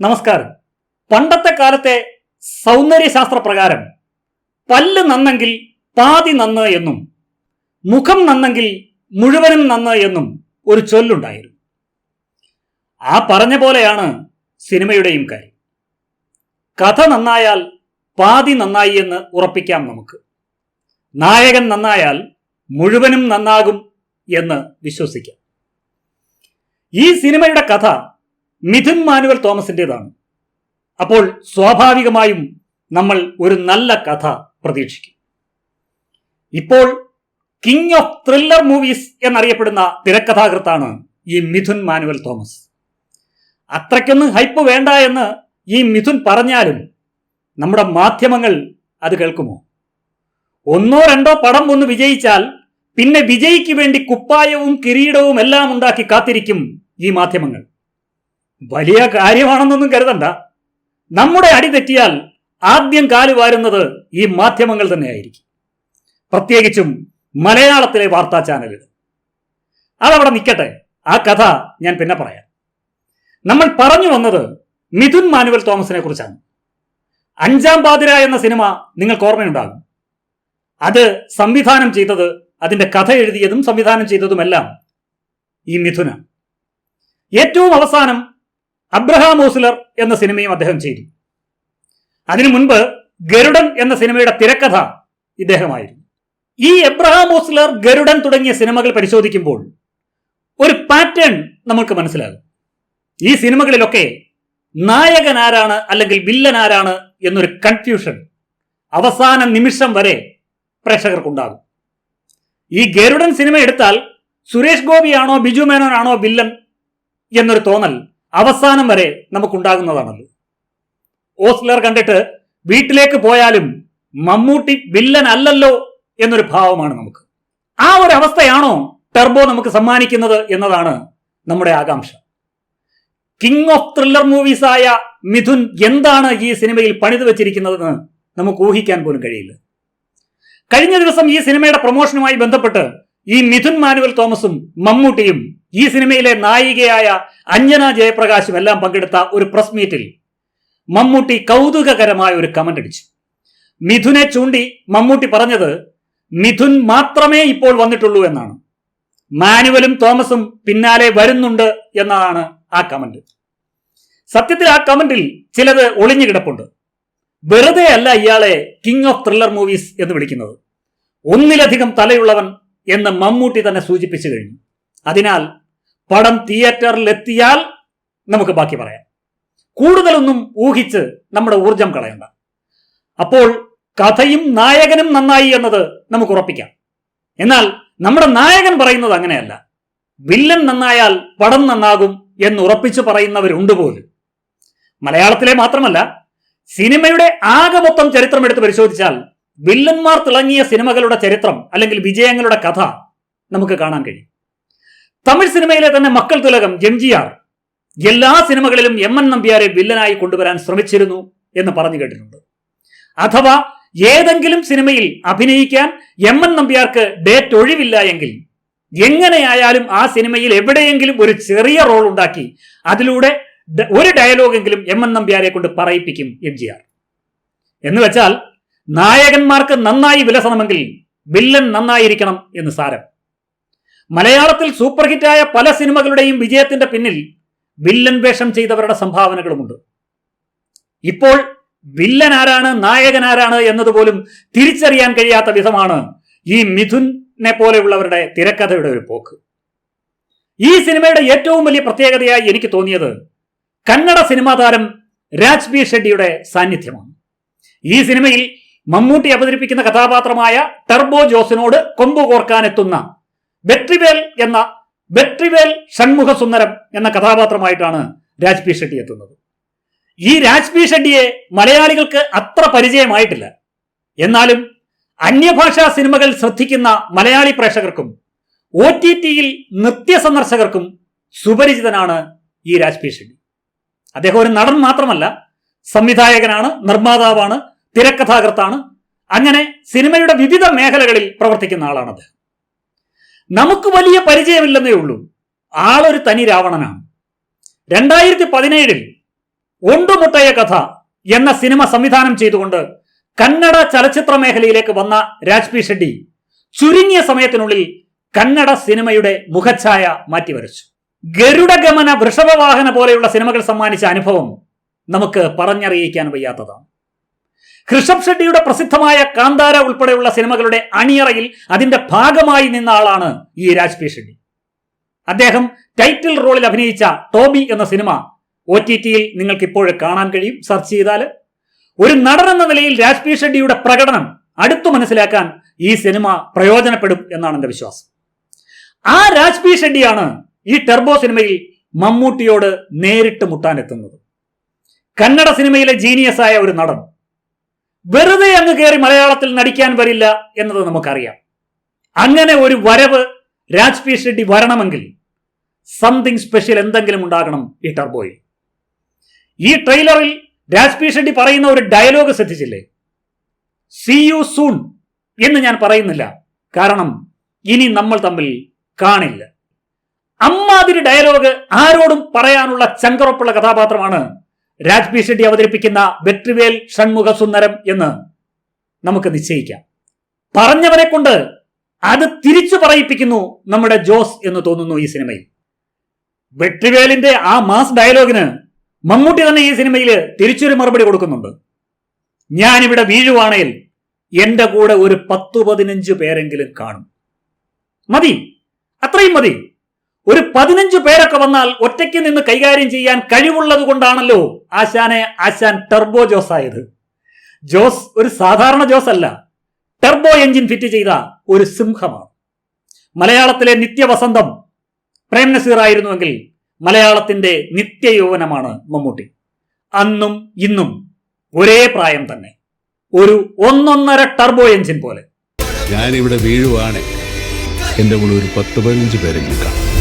നമസ്കാരം. പണ്ടത്തെ കാലത്തെ സൗന്ദര്യശാസ്ത്ര പ്രകാരം പല്ല് നന്നെങ്കിൽ പാതി നന്ന് എന്നും മുഖം നന്നെങ്കിൽ മുഴുവനും നന്ന് എന്നും ഒരു ചൊല്ലുണ്ടായിരുന്നു. ആ പറഞ്ഞ പോലെയാണ് സിനിമയുടെയും കാര്യം. കഥ നന്നായാൽ പാതി നന്നായി എന്ന് ഉറപ്പിക്കാം നമുക്ക്. നായകൻ നന്നായാൽ മുഴുവനും നന്നാകും എന്ന് വിശ്വസിക്കാം. ഈ സിനിമയുടെ കഥ മിഥുൻ മാനുവൽ തോമസിൻ്റെതാണ്. അപ്പോൾ സ്വാഭാവികമായും നമ്മൾ ഒരു നല്ല കഥ പ്രതീക്ഷിക്കും. ഇപ്പോൾ കിങ് ഓഫ് ത്രില്ലർ മൂവീസ് എന്നറിയപ്പെടുന്ന തിരക്കഥാകൃത്താണ് ഈ മിഥുൻ മാനുവൽ തോമസ്. അത്രയ്ക്കൊന്നും ഹൈപ്പ് വേണ്ട എന്ന് ഈ മിഥുൻ പറഞ്ഞാലും നമ്മുടെ മാധ്യമങ്ങൾ അത് കേൾക്കുമോ? ഒന്നോ രണ്ടോ പടം ഒന്ന് വിജയിച്ചാൽ പിന്നെ വിജയിക്ക് വേണ്ടി കുപ്പായവും കിരീടവും എല്ലാം ഉണ്ടാക്കി കാത്തിരിക്കും ഈ മാധ്യമങ്ങൾ. വലിയ കാര്യമാണെന്നൊന്നും കരുതണ്ട. നമ്മുടെ അടി തെറ്റിയാൽ ആദ്യം കാലുവാരുന്നത് ഈ മാധ്യമങ്ങൾ തന്നെയായിരിക്കും, പ്രത്യേകിച്ചും മലയാളത്തിലെ വാർത്താ ചാനലുകൾ. അതവിടെ നിൽക്കട്ടെ, ആ കഥ ഞാൻ പിന്നെ പറയാം. നമ്മൾ പറഞ്ഞു വന്നത് മിഥുൻ മാനുവൽ തോമസിനെ കുറിച്ചാണ്. അഞ്ചാം പാതിര എന്ന സിനിമ നിങ്ങൾക്ക് ഓർമ്മയുണ്ടാകും. അത് സംവിധാനം ചെയ്തത്, അതിന്റെ കഥ എഴുതിയതും സംവിധാനം ചെയ്തതുമെല്ലാം ഈ മിഥുനാണ്. ഏറ്റവും അവസാനം അബ്രഹാം ഓസ്ലർ എന്ന സിനിമയും അദ്ദേഹം ചെയ്തു. അതിനു മുൻപ് ഗരുഡൻ എന്ന സിനിമയുടെ തിരക്കഥ ഇദ്ദേഹമായിരുന്നു. ഈ എബ്രഹാം ഓസ്ലർ, ഗരുഡൻ തുടങ്ങിയ സിനിമകൾ പരിശോധിക്കുമ്പോൾ ഒരു പാറ്റേൺ നമുക്ക് മനസ്സിലാകും. ഈ സിനിമകളിലൊക്കെ നായകൻ ആരാണ് അല്ലെങ്കിൽ വില്ലൻ ആരാണ് എന്നൊരു കൺഫ്യൂഷൻ അവസാന നിമിഷം വരെ പ്രേക്ഷകർക്കുണ്ടാകും. ഈ ഗരുഡൻ സിനിമ എടുത്താൽ സുരേഷ് ഗോപിയാണോ ബിജു മേനോനാണോ വില്ലൻ എന്നൊരു തോന്നൽ അവസാനം വരെ നമുക്കുണ്ടാകുന്നതാണല്ലോ. ഓസ്ലർ കണ്ടിട്ട് വീട്ടിലേക്ക് പോയാലും മമ്മൂട്ടി വില്ലൻ അല്ലല്ലോ എന്നൊരു ഭാവമാണ് നമുക്ക്. ആ ഒരു അവസ്ഥയാണോ ടർബോ നമുക്ക് സമ്മാനിക്കുന്നത് എന്നതാണ് നമ്മുടെ ആകാംക്ഷ. കിങ് ഓഫ് ത്രില്ലർ മൂവീസ് ആയ മിഥുൻ എന്താണ് ഈ സിനിമയിൽ പണിതു വെച്ചിരിക്കുന്നതെന്ന് നമുക്ക് ഊഹിക്കാൻ പോലും കഴിയില്ല. കഴിഞ്ഞ ദിവസം ഈ സിനിമയുടെ പ്രൊമോഷനുമായി ബന്ധപ്പെട്ട് ഈ മിഥുൻ മാനുവൽ തോമസും മമ്മൂട്ടിയും ഈ സിനിമയിലെ നായികയായ അഞ്ജന ജയപ്രകാശും എല്ലാം പങ്കെടുത്ത ഒരു പ്രസ് മീറ്റിൽ മമ്മൂട്ടി കൗതുകകരമായ ഒരു കമന്റ് അടിച്ചു. മിഥുനെ ചൂണ്ടി മമ്മൂട്ടി പറഞ്ഞത് മിഥുൻ മാത്രമേ ഇപ്പോൾ വന്നിട്ടുള്ളൂ എന്നാണ്. മാനുവലും തോമസും പിന്നാലെ വരുന്നുണ്ട് എന്നതാണ് ആ കമന്റ്. സത്യത്തിൽ ആ കമന്റിൽ ചിലത് ഒളിഞ്ഞു കിടപ്പുണ്ട്. വെറുതെ അല്ല ഇയാളെ കിങ് ഓഫ് ത്രില്ലർ മൂവീസ് എന്ന് വിളിക്കുന്നത്. ഒന്നിലധികം തലയുള്ളവൻ എന്ന് മമ്മൂട്ടി തന്നെ സൂചിപ്പിച്ചു കഴിഞ്ഞു. അതിനാൽ പടം തിയേറ്ററിൽ എത്തിയാൽ നമുക്ക് ബാക്കി പറയാം. കൂടുതലൊന്നും ഊഹിച്ച് നമ്മുടെ ഊർജം കളയണ്ട. അപ്പോൾ കഥയും നായകനും നന്നായി എന്നത് നമുക്ക് ഉറപ്പിക്കാം. എന്നാൽ നമ്മുടെ നായകൻ പറയുന്നത് അങ്ങനെയല്ല. വില്ലൻ നന്നായാൽ പടം നന്നാകും എന്ന് ഉറപ്പിച്ചു പറയുന്നവരുണ്ട് പോലും. മലയാളത്തിലെ മാത്രമല്ല, സിനിമയുടെ ആകെ മൊത്തം ചരിത്രം എടുത്ത് പരിശോധിച്ചാൽ വില്ലന്മാർ തിളങ്ങിയ സിനിമകളുടെ ചരിത്രം അല്ലെങ്കിൽ വിജയങ്ങളുടെ കഥ നമുക്ക് കാണാൻ കഴിയും. തമിഴ് സിനിമയിലെ തന്നെ മക്കൾ തിലകം എംജിആർ എല്ലാ സിനിമകളിലും എം.എൻ. നമ്പ്യാരെ വില്ലനായി കൊണ്ടുവരാൻ ശ്രമിച്ചിരുന്നു എന്ന് പറഞ്ഞു കേട്ടിട്ടുണ്ട്. അഥവാ ഏതെങ്കിലും സിനിമയിൽ അഭിനയിക്കാൻ എം.എൻ. നമ്പ്യാർക്ക് ഡേറ്റ് ഒഴിവില്ല എങ്കിൽ എങ്ങനെയായാലും ആ സിനിമയിൽ എവിടെയെങ്കിലും ഒരു ചെറിയ റോൾ ഉണ്ടാക്കി അതിലൂടെ ഒരു ഡയലോഗെങ്കിലും എം.എൻ. നമ്പ്യാരെ കൊണ്ട് പറയിപ്പിക്കും എംജിആർ. എന്ന് വെച്ചാൽ നായകന്മാർക്ക് നന്നായി വിലസണമെങ്കിൽ വില്ലൻ നന്നായിരിക്കണം എന്ന് സാരം. മലയാളത്തിൽ സൂപ്പർ ഹിറ്റായ പല സിനിമകളുടെയും വിജയത്തിന്റെ പിന്നിൽ വില്ലൻ വേഷം ചെയ്തവരുടെ സംഭാവനകളുമുണ്ട്. ഇപ്പോൾ വില്ലൻ ആരാണ് നായകൻ ആരാണ് എന്നതുപോലും തിരിച്ചറിയാൻ കഴിയാത്ത വിധമാണ് ഈ മിഥുനെ പോലെയുള്ളവരുടെ തിരക്കഥയുടെ ഒരു പോക്ക്. ഈ സിനിമയുടെ ഏറ്റവും വലിയ പ്രത്യേകതയായി എനിക്ക് തോന്നിയത് കന്നഡ സിനിമാ താരം രാജ് ബി ഷെഡ്ഡിയുടെ സാന്നിധ്യമാണ്. ഈ സിനിമയിൽ മമ്മൂട്ടി അവതരിപ്പിക്കുന്ന കഥാപാത്രമായ ടർബോ ജോസിനോട് കൊമ്പ് കോർക്കാനെത്തുന്ന വെട്രിവേൽ ഷൺമുഖ സുന്ദരം എന്ന കഥാപാത്രമായിട്ടാണ് രാജ് ബി ഷെഡ്ഡി എത്തുന്നത്. ഈ രാജ് ബി ഷെഡ്ഡിയെ മലയാളികൾക്ക് അത്ര പരിചയമായിട്ടില്ല. എന്നാലും അന്യഭാഷാ സിനിമകൾ ശ്രദ്ധിക്കുന്ന മലയാളി പ്രേക്ഷകർക്കും OTT-യിൽ നിത്യ സന്ദർശകർക്കും സുപരിചിതനാണ് ഈ രാജ് ബി ഷെഡ്ഡി. അദ്ദേഹം ഒരു നടൻ മാത്രമല്ല, സംവിധായകനാണ്, നിർമ്മാതാവാണ്, തിരക്കഥാകൃത്താണ്. അങ്ങനെ സിനിമയുടെ വിവിധ മേഖലകളിൽ പ്രവർത്തിക്കുന്ന ആളാണ് അദ്ദേഹം. നമുക്ക് വലിയ പരിചയമില്ലെന്നേ ഉള്ളൂ. ആളൊരു തനി രാവണനാണ്. 2017 ഒണ്ടുമുട്ടയ കഥ എന്ന സിനിമ സംവിധാനം ചെയ്തുകൊണ്ട് കന്നഡ ചലച്ചിത്ര മേഖലയിലേക്ക് വന്ന രാജ് പി ഷെട്ടി ചുരുങ്ങിയ സമയത്തിനുള്ളിൽ കന്നഡ സിനിമയുടെ മുഖഛായ മാറ്റിവരച്ചു. ഗരുഡഗമന, വൃഷഭവാഹന പോലെയുള്ള സിനിമകൾ സമ്മാനിച്ച അനുഭവം നമുക്ക് പറഞ്ഞറിയിക്കാൻ വയ്യാത്തതാണ്. ഋഷഭ് ഷെട്ടിയുടെ പ്രസിദ്ധമായ കാന്താര ഉൾപ്പെടെയുള്ള സിനിമകളുടെ അണിയറയിൽ അതിന്റെ ഭാഗമായി നിന്ന ആളാണ് ഈ രാജ് പി ഷെട്ടി. അദ്ദേഹം ടൈറ്റിൽ റോളിൽ അഭിനയിച്ച ടോബി എന്ന സിനിമ OTT-യിൽ നിങ്ങൾക്ക് ഇപ്പോഴും കാണാൻ കഴിയും, സെർച്ച് ചെയ്താൽ. ഒരു നടൻ എന്ന നിലയിൽ രാജ് പി ഷെട്ടിയുടെ പ്രകടനം അടുത്തു മനസ്സിലാക്കാൻ ഈ സിനിമ പ്രയോജനപ്പെടും എന്നാണ് എന്റെ വിശ്വാസം. ആ രാജ് പി ഷെട്ടിയാണ് ഈ ടെർബോ സിനിമയിൽ മമ്മൂട്ടിയോട് നേരിട്ട് മുട്ടാനെത്തുന്നത്. കന്നഡ സിനിമയിലെ ജീനിയസായ ഒരു നടൻ വെറുതെ അങ്ങ് കയറി മലയാളത്തിൽ നടിക്കാൻ വരില്ല എന്നത് നമുക്കറിയാം. അങ്ങനെ ഒരു വരവ് രാജ് പി ഷെട്ടി വരണമെങ്കിൽ സംതിങ് സ്പെഷ്യൽ എന്തെങ്കിലും ഉണ്ടാകണം ഈ ടെർബോയിൽ. ഈ ട്രെയിലറിൽ രാജ് പി ഷെട്ടി പറയുന്ന ഒരു ഡയലോഗ് ശ്രദ്ധിച്ചില്ലേ? സീ യു സൂൺ എന്ന് ഞാൻ പറയുന്നില്ല, കാരണം ഇനി നമ്മൾ തമ്മിൽ കാണില്ല. അമ്മാതിരി ഡയലോഗ് ആരോടും പറയാനുള്ള ചങ്കറപ്പുള്ള കഥാപാത്രമാണ് രാജ് പി ഷെട്ടി അവതരിപ്പിക്കുന്ന വെട്രിവേൽ ഷൺമുഖ സുന്ദരം എന്ന് നമുക്ക് നിശ്ചയിക്കാം. പറഞ്ഞവരെ കൊണ്ട് അത് തിരിച്ചു പറയിപ്പിക്കുന്നു നമ്മുടെ ജോസ് എന്ന് തോന്നുന്നു ഈ സിനിമയിൽ. വെട്രിവേലിന്റെ ആ മാസ് ഡയലോഗിന് മമ്മൂട്ടി തന്നെ ഈ സിനിമയിൽ തിരിച്ചൊരു മറുപടി കൊടുക്കുന്നുണ്ട്. ഞാനിവിടെ വീഴുവാണേൽ എന്റെ കൂടെ ഒരു 10-15 പേരെങ്കിലും കാണും. മതി, അത്രയും മതി. ഒരു 15 പേരൊക്കെ വന്നാൽ ഒറ്റയ്ക്ക് നിന്ന് കൈകാര്യം ചെയ്യാൻ കഴിവുള്ളത് കൊണ്ടാണല്ലോ ആശാൻ ടെർബോ ജോസ് ആയത്. ജോസ് ഒരു സാധാരണ ജോസ് അല്ല, ടെർബോ എഞ്ചിൻ ഫിറ്റ് ചെയ്ത ഒരു സിംഹമാണ്. മലയാളത്തിലെ നിത്യവസന്തം പ്രേം നസീർ ആയിരുന്നുവെങ്കിൽ മലയാളത്തിന്റെ നിത്യയൗവനമാണ് മമ്മൂട്ടി. അന്നും ഇന്നും ഒരേ പ്രായം തന്നെ, ഒരു 1.5 ടെർബോ എഞ്ചിൻ പോലെ. ഞാനിവിടെ വീഴുവാണ്, എന്റെ കൂടെ ഒരു 10-15 പേരെങ്കിലും കാണും.